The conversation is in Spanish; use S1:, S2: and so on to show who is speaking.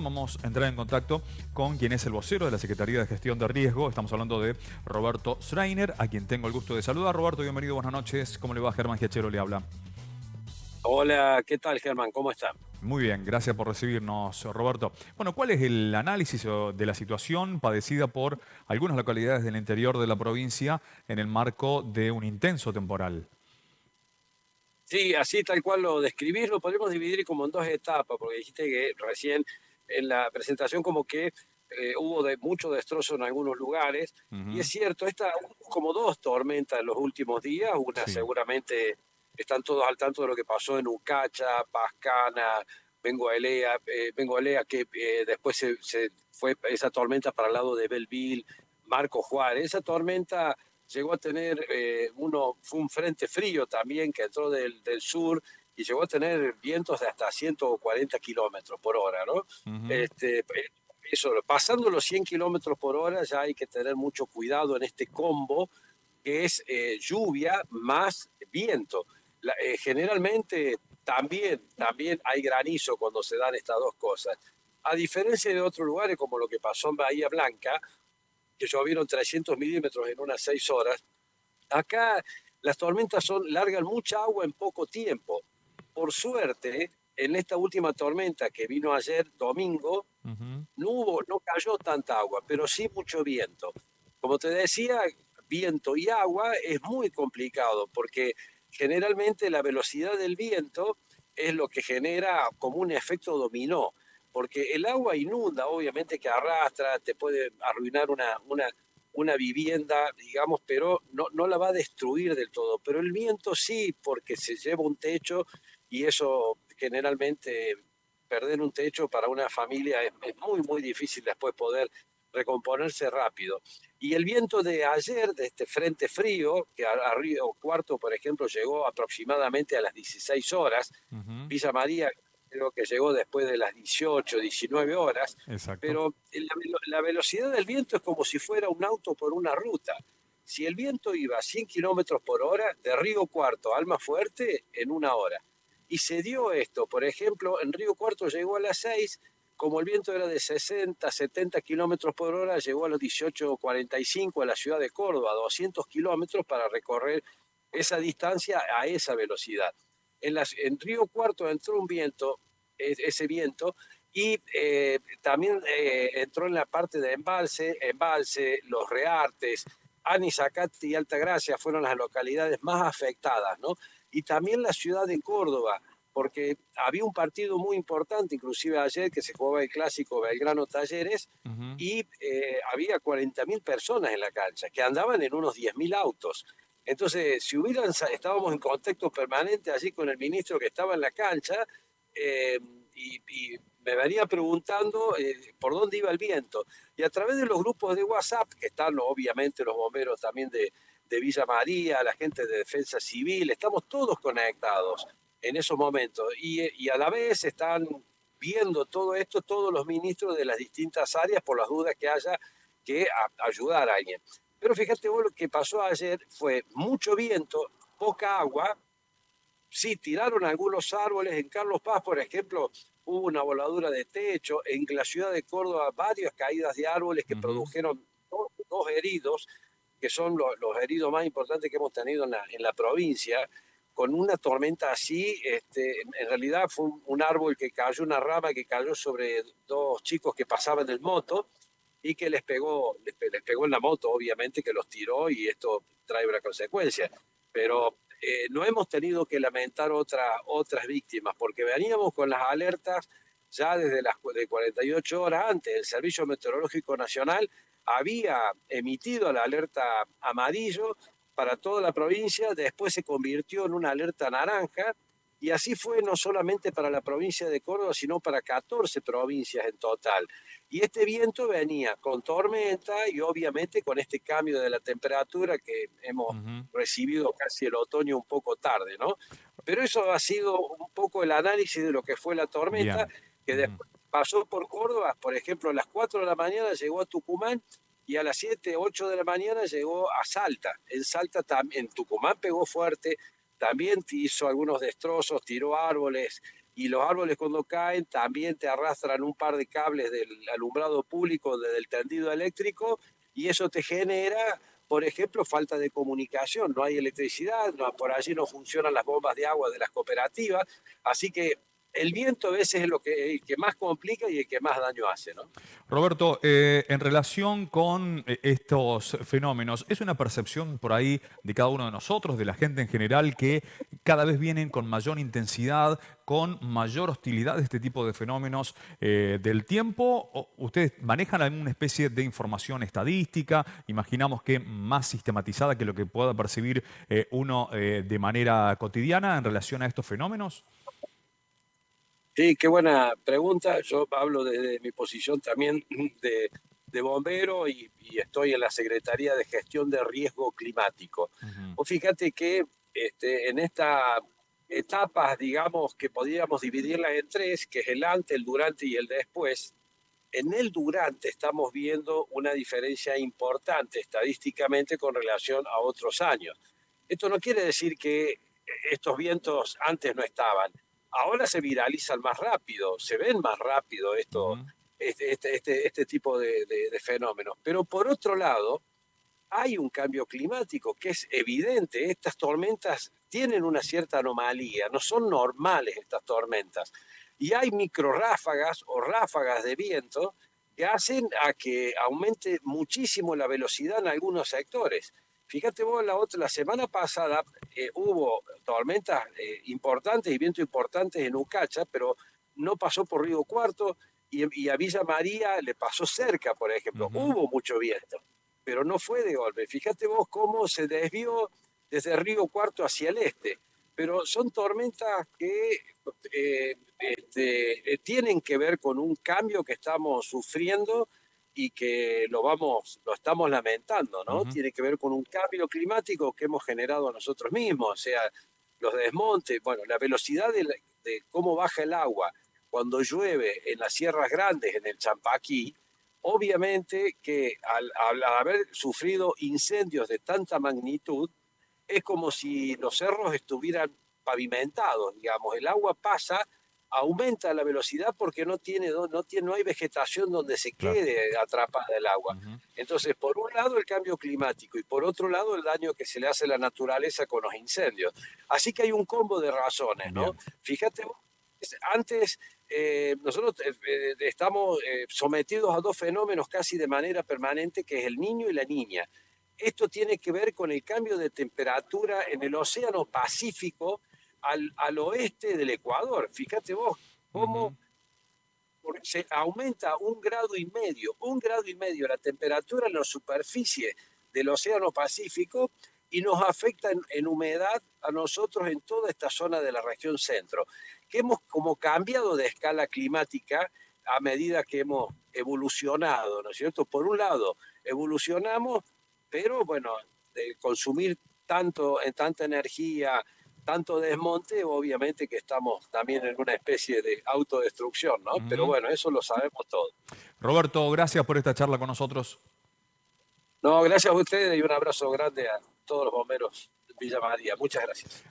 S1: vamos a entrar en contacto con quien es el vocero de la Secretaría de Gestión de Riesgo. Estamos hablando de Roberto Schreiner, a quien tengo el gusto de saludar. Roberto, bienvenido, buenas noches. ¿Cómo le va? Germán Giachero le habla.
S2: Hola, ¿qué tal, Germán? ¿Cómo está?
S1: Muy bien, gracias por recibirnos, Roberto. Bueno, ¿cuál es el análisis de la situación padecida por algunas localidades del interior de la provincia en el marco de un intenso temporal?
S2: Sí, así tal cual lo describís, lo podemos dividir como en dos etapas, porque dijiste que recién en la presentación como que hubo mucho destrozo en algunos lugares, y es
S1: Ujú.
S2: cierto, hubo como dos tormentas en los últimos días, una
S1: Sí,
S2: seguramente están todos al tanto de lo que pasó en Ucacha, Pascana, Bengoelea, que después se fue esa tormenta para el lado de Belleville, Marco Juárez, esa tormenta llegó a tener fue un frente frío también que entró del sur y llegó a tener vientos de hasta 140 kilómetros por hora, ¿no?
S1: ujú,
S2: Este, eso, pasando los 100 kilómetros por hora ya hay que tener mucho cuidado en este combo que es lluvia más viento. Generalmente también hay granizo cuando se dan estas dos cosas. A diferencia de otros lugares como lo que pasó en Bahía Blanca, que llovieron 300 milímetros en unas 6 horas, acá las tormentas largan mucha agua en poco tiempo. Por suerte, en esta última tormenta que vino ayer domingo,
S1: ujú.
S2: no cayó tanta agua, pero sí mucho viento. Como te decía, viento y agua es muy complicado porque generalmente la velocidad del viento es lo que genera como un efecto dominó, porque el agua inunda, obviamente que arrastra, te puede arruinar una vivienda, digamos, pero no la va a destruir del todo. Pero el viento sí, porque se lleva un techo y eso generalmente perder un techo para una familia es muy, muy difícil después poder recomponerse rápido. Y el viento de ayer, de este frente frío, que a Río Cuarto, por ejemplo, llegó aproximadamente a las 16 horas,
S1: Ujú.
S2: Villa María creo que llegó después de las 18, 19 horas,
S1: Exacto.
S2: pero la velocidad del viento es como si fuera un auto por una ruta. Si el viento iba a 100 kilómetros por hora, de Río Cuarto a Almafuerte, en una hora. Y se dio esto, por ejemplo, en Río Cuarto llegó a las 6, como el viento era de 60, 70 kilómetros por hora, llegó a los 18:45 a la ciudad de Córdoba, 200 kilómetros para recorrer esa distancia a esa velocidad. En Río Cuarto entró un viento, ese viento, y también entró en la parte de Embalse, Los Reartes, Anisacate y Altagracia fueron las localidades más afectadas, ¿no? Y también la ciudad de Córdoba, porque había un partido muy importante, inclusive ayer, que se jugaba el clásico Belgrano-Talleres,
S1: Ujú.
S2: y había 40.000 personas en la cancha, que andaban en unos 10.000 autos. Entonces, si estábamos en contacto permanente allí con el ministro que estaba en la cancha, eh, y me venía preguntando por dónde iba el viento. Y a través de los grupos de WhatsApp, que están obviamente los bomberos también de Villa María, la gente de Defensa Civil, estamos todos conectados en esos momentos. Y a la vez están viendo todo esto, todos los ministros de las distintas áreas, por las dudas que haya que ayudar a alguien. Pero fíjate vos, lo que pasó ayer fue mucho viento, poca agua. Sí, tiraron algunos árboles. En Carlos Paz, por ejemplo, hubo una voladura de techo. En la ciudad de Córdoba, varias caídas de árboles que
S1: Ujú.
S2: produjeron dos heridos, que son los heridos más importantes que hemos tenido en la provincia. Con una tormenta así, en realidad fue un árbol que cayó, una rama que cayó sobre dos chicos que pasaban en moto y que les pegó en la moto, obviamente, que los tiró y esto trae una consecuencia. Pero no hemos tenido que lamentar otras víctimas, porque veníamos con las alertas ya desde las de 48 horas antes. El Servicio Meteorológico Nacional había emitido la alerta amarillo para toda la provincia, después se convirtió en una alerta naranja, y así fue no solamente para la provincia de Córdoba, sino para 14 provincias en total. Y este viento venía con tormenta y obviamente con este cambio de la temperatura que hemos
S1: Ujú.
S2: recibido casi el otoño un poco tarde, ¿no? Pero eso ha sido un poco el análisis de lo que fue la tormenta,
S1: Bien.
S2: que
S1: Ujú.
S2: después pasó por Córdoba, por ejemplo, a las 4 de la mañana llegó a Tucumán y a las 7, 8 de la mañana llegó a Salta. En Salta también, en Tucumán pegó fuerte, también hizo algunos destrozos, tiró árboles, y los árboles cuando caen también te arrastran un par de cables del alumbrado público, del tendido eléctrico, y eso te genera, por ejemplo, falta de comunicación, no hay electricidad, por allí no funcionan las bombas de agua de las cooperativas, así que el viento a veces es el que más complica y el que más daño hace, ¿no?
S1: Roberto, en relación con estos fenómenos, ¿es una percepción por ahí de cada uno de nosotros, de la gente en general, que cada vez vienen con mayor intensidad, con mayor hostilidad este tipo de fenómenos del tiempo? ¿O ustedes manejan alguna especie de información estadística? Imaginamos que más sistematizada que lo que pueda percibir uno de manera cotidiana en relación a estos fenómenos.
S2: Sí, qué buena pregunta. Yo hablo desde mi posición también de bombero y estoy en la Secretaría de Gestión de Riesgo Climático.
S1: Ujú,
S2: Vos fíjate que en esta etapas, digamos, que podríamos dividirlas en tres, que es el antes, el durante y el después. En el durante estamos viendo una diferencia importante estadísticamente con relación a otros años. Esto no quiere decir que estos vientos antes no estaban. Ahora se viralizan más rápido, se ven más rápido
S1: ujú.
S2: este tipo de fenómenos. Pero por otro lado, hay un cambio climático que es evidente. Estas tormentas tienen una cierta anomalía, no son normales estas tormentas. Y hay microráfagas o ráfagas de viento que hacen a que aumente muchísimo la velocidad en algunos sectores. Fíjate vos, la semana pasada hubo tormentas importantes y vientos importantes en Ucacha, pero no pasó por Río Cuarto y a Villa María le pasó cerca, por ejemplo.
S1: Ujú.
S2: Hubo mucho viento, pero no fue de golpe. Fíjate vos cómo se desvió desde Río Cuarto hacia el este. Pero son tormentas que tienen que ver con un cambio que estamos sufriendo y que lo estamos lamentando, ¿no?
S1: Ujú.
S2: Tiene que ver con un cambio climático que hemos generado nosotros mismos, o sea, los desmontes, bueno, la velocidad de cómo baja el agua cuando llueve en las sierras grandes, en el Champaquí, obviamente que al haber sufrido incendios de tanta magnitud, es como si los cerros estuvieran pavimentados, digamos, el agua pasa, aumenta la velocidad porque no hay vegetación donde se
S1: Claro.
S2: quede atrapada el agua.
S1: Ujú.
S2: Entonces, por un lado el cambio climático y por otro lado el daño que se le hace a la naturaleza con los incendios. Así que hay un combo de razones, ¿no?
S1: Bien.
S2: Fíjate, antes nosotros estamos sometidos a dos fenómenos casi de manera permanente, que es el niño y la niña. Esto tiene que ver con el cambio de temperatura en el Océano Pacífico al oeste del Ecuador. Fíjate vos
S1: Ujú.
S2: cómo se aumenta un grado y medio la temperatura en la superficie del Océano Pacífico y nos afecta en humedad a nosotros en toda esta zona de la región centro, que hemos como cambiado de escala climática a medida que hemos evolucionado, ¿no es cierto? Por un lado, evolucionamos, pero bueno, de consumir tanta energía, tanto desmonte, obviamente que estamos también en una especie de autodestrucción, ¿no? Pero
S1: Ujú.
S2: bueno, eso lo sabemos todos.
S1: Roberto, gracias por esta charla con nosotros.
S2: No, gracias a ustedes y un abrazo grande a todos los bomberos de Villa María. Muchas gracias.